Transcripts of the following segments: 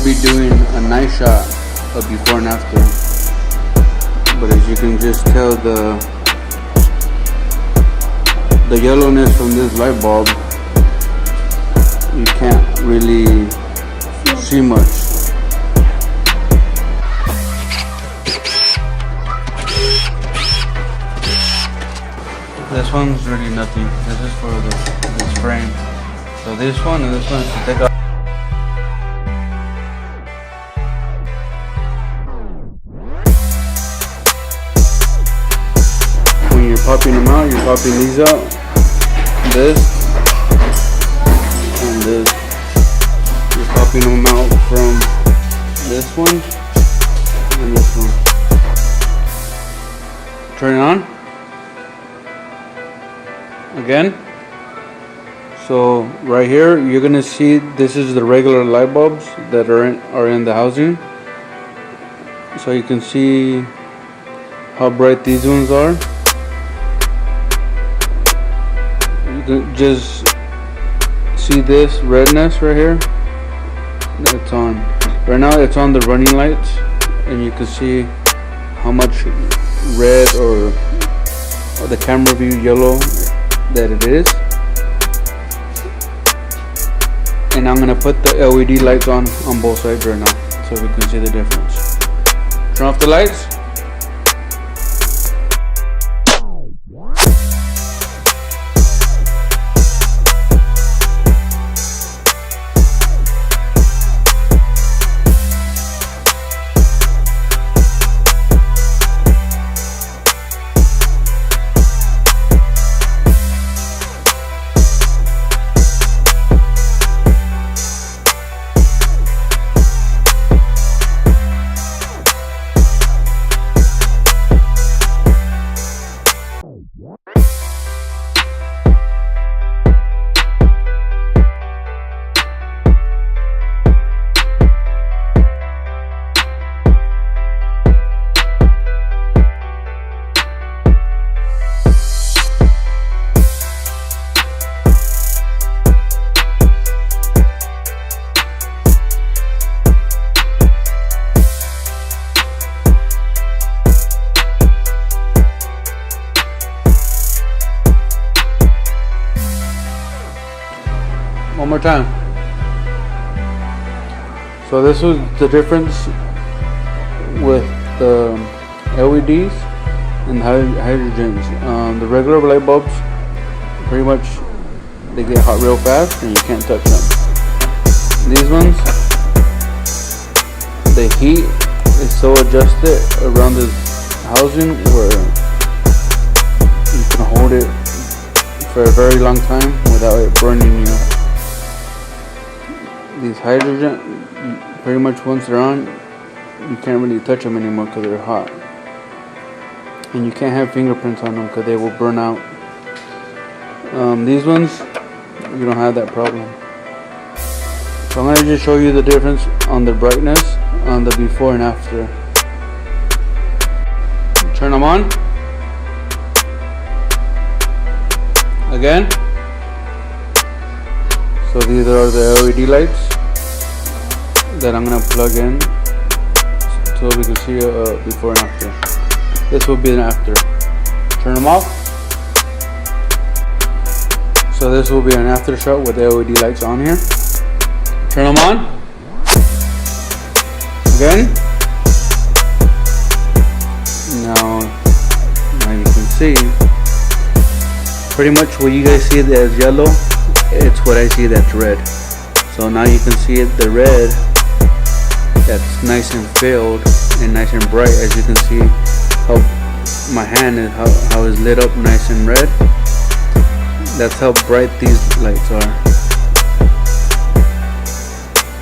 be doing a nice shot of before and after, but as you can just tell, the yellowness from this light bulb, you can't really see much. This one's really nothing. This is for this frame. So this one and this one is to take off. When you're popping them out, you're popping these out. This and this. You're popping them out from this one and this one. Turn it on. Again. So right here you're gonna see this is the regular light bulbs that are in the housing. So you can see how bright these ones are. You can just see this redness right here. It's on. Right now it's on the running lights, and you can see how much red or the camera view yellow that it is. And I'm gonna put the LED lights on both sides right now so we can see the difference. Turn off the lights. One more time. So this was the difference with the LEDs and hydrogens. The regular light bulbs, pretty much they get hot real fast and you can't touch them. These ones, the heat is so adjusted around this housing where you can hold it for a very long time without it burning you. These hydrogen, pretty much once they're on, you can't really touch them anymore because they're hot. And you can't have fingerprints on them because they will burn out. These ones, you don't have that problem. So I'm going to just show you the difference on the brightness on the before and after. Turn them on. Again. So these are the LED lights that I'm gonna plug in so we can see before and after. This will be an after. Turn them off. So this will be an after shot with the LED lights on here. Turn them on. Again. Now you can see pretty much what you guys see as yellow. It's what I see that's red. So now you can see it, the red that's nice and filled and nice and bright. As you can see how my hand is, how it's lit up nice and red. That's how bright these lights are.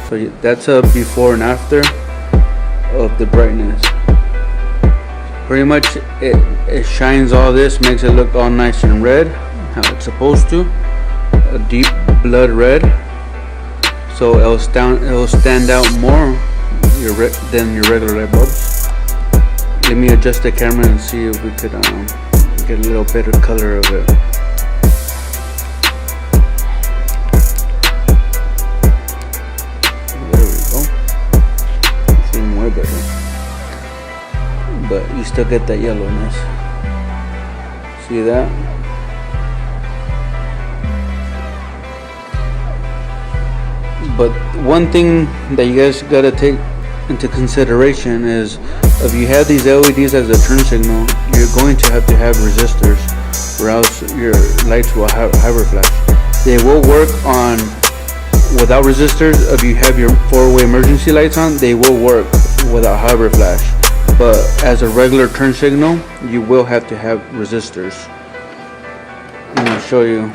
So that's a before and after of the brightness. Pretty much it shines all this, makes it look all nice and red, how it's supposed to. A deep blood red, so it'll stand out more than your regular light bulbs. Let me adjust the camera and see if we could get a little better color of it. There we go. still get that yellowness. See that? But one thing that you guys gotta take into consideration is if you have these LEDs as a turn signal, you're going to have resistors, or else your lights will hyper flash. They will work on without resistors. If you have your 4-way emergency lights on, they will work without hyper flash. But as a regular turn signal, you will have to have resistors. I'm gonna show you.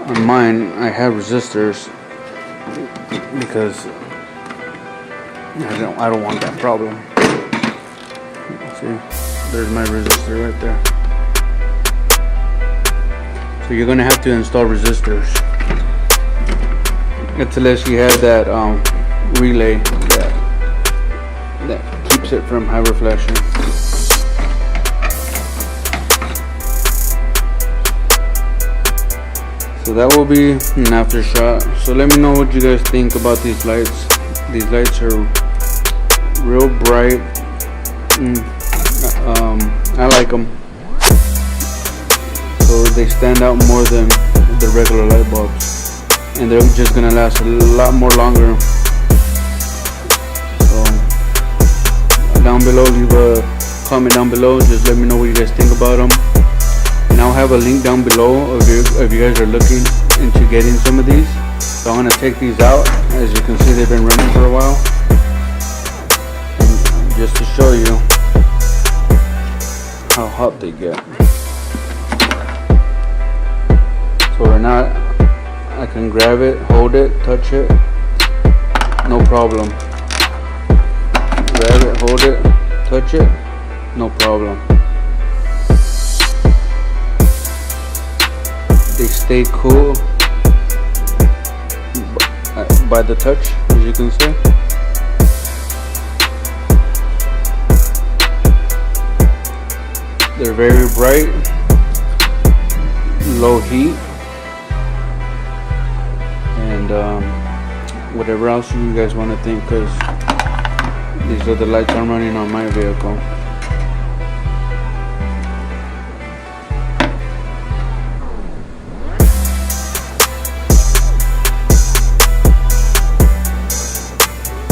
On mine, I have resistors because I don't want that problem. See, there's my resistor right there. So you're gonna have to install resistors. It's unless you have that relay that keeps it from hyper flashing. So that will be an after shot. So let me know what you guys think about these lights. These lights are real bright. I like them. So they stand out more than the regular light bulbs, and they're just gonna last a lot more longer. So down below, leave a comment down below. Just let me know what you guys think about them. And I'll have a link down below if you guys are looking into getting some of these. So I'm gonna take these out. As you can see, they've been running for a while. And just to show you how hot they get. So right now, I can grab it, hold it, touch it, no problem. Grab it, hold it, touch it, no problem. They stay cool by the touch, as you can see. They're very bright, low heat, and whatever else you guys want to think, because these are the lights I'm running on my vehicle.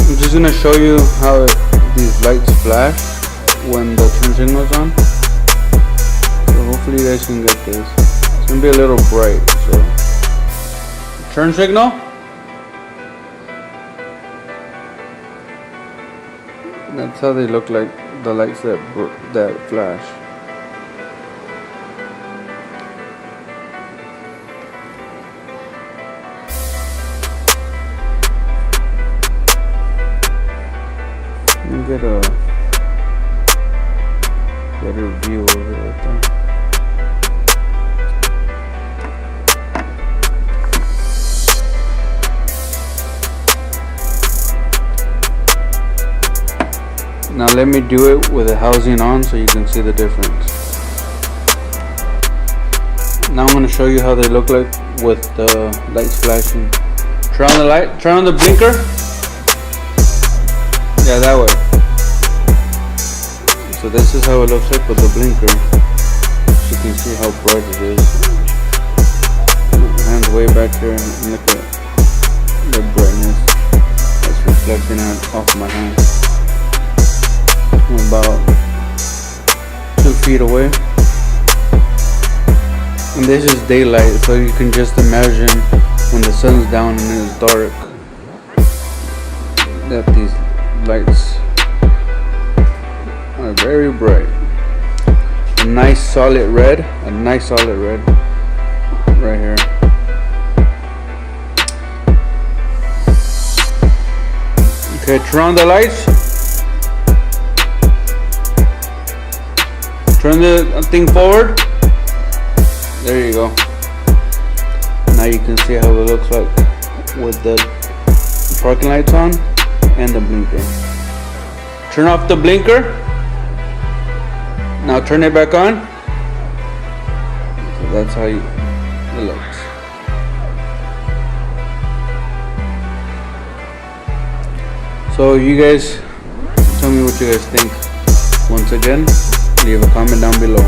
I'm just gonna show you how these lights flash when the turn signal is on. So hopefully you guys can get this. It's gonna be a little bright. So turn signal. That's how they look like, the lights that flash. Let me get a better view of it right there. Now let me do it with the housing on so you can see the difference. Now I'm going to show you how they look like with the lights flashing. Turn on the light, turn on the blinker. Yeah, that way. So this is how it looks like with the blinker. So you can see how bright it is. Hands way back here and look at the brightness that's reflecting off my hand. I'm about 2 feet away. And this is daylight, so you can just imagine when the sun's down and it's dark, that these lights are very bright. A nice solid red right here. Okay, turn on the lights. Turn the thing forward. There you go. Now you can see how it looks like with the parking lights on and the blinker. Turn off the blinker. Now turn it back on. So that's how it looks. So you guys tell me what you guys think. Once again, leave a comment down below.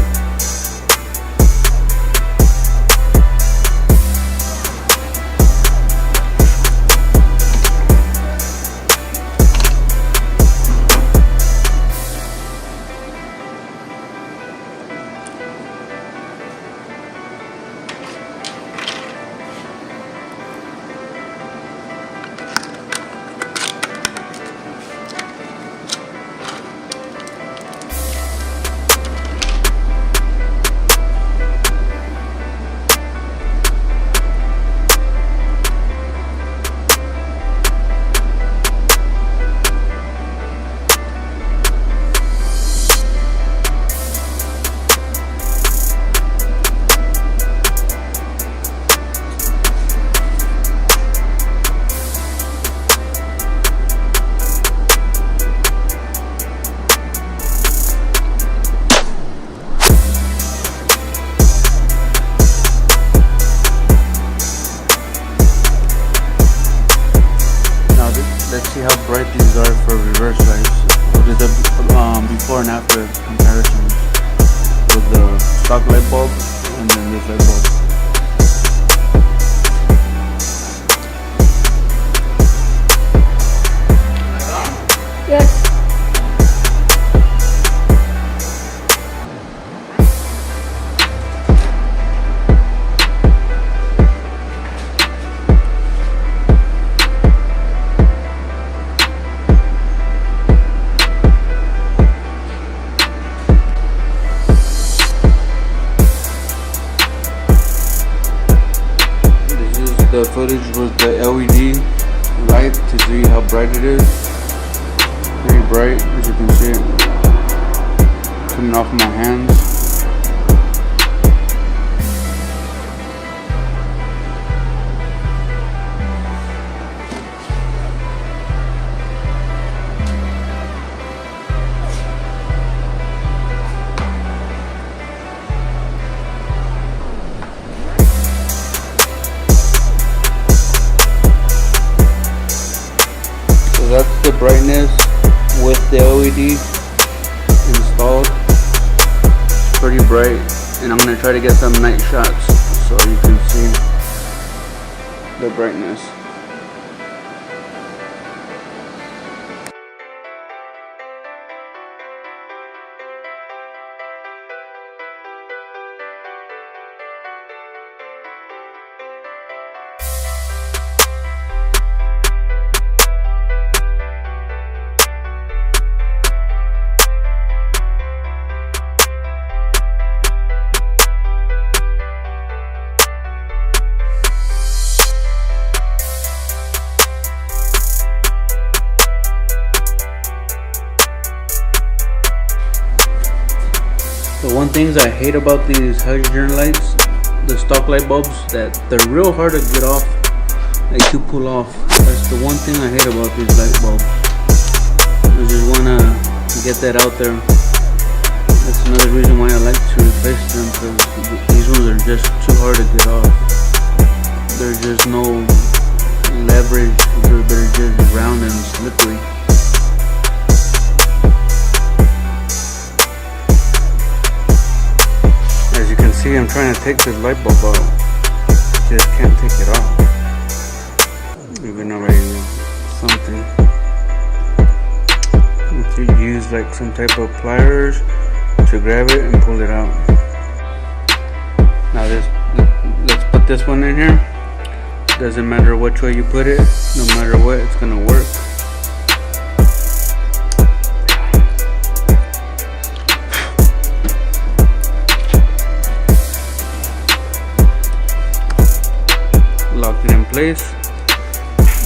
Let's see how bright these are for reverse lights. We'll do the before and after comparisons with the stock light bulb and then this light bulb. Yes. The footage with the LED light to see how bright it is. Very bright, as you can see it coming off my hands. That's the brightness with the LED installed. It's pretty bright, and I'm going to try to get some night shots so you can see the brightness. The one things I hate about these hydrogen lights, the stock light bulbs, that they're real hard to get off, like to pull off. That's the one thing I hate about these light bulbs. I just wanna get that out there. That's another reason why I like to replace them, because these ones are just too hard to get off. There's just no leverage, they're just round and slippery. As you can see, I'm trying to take this light bulb out. Just can't take it off. Even though I use something. If you use like some type of pliers to grab it and pull it out. Now let's put this one in here. Doesn't matter which way you put it, no matter what, it's gonna work. Locked it in place.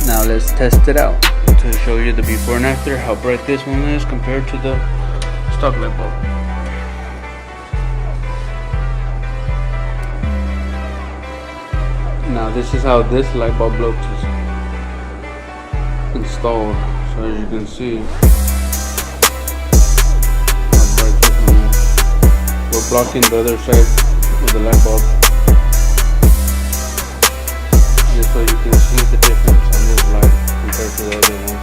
Now let's test it out to show you the before and after, how bright this one is compared to the stock light bulb. Now this is how this light bulb looks installed. So as you can see how bright this one is. We're blocking the other side of the light bulb, just so you can see the difference on this light compared to the other one.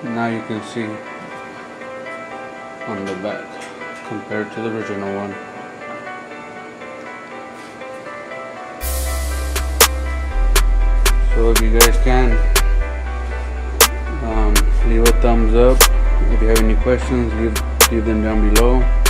Now you can see on the back compared to the original one. So if you guys can, leave a thumbs up. If you have any questions, leave them down below.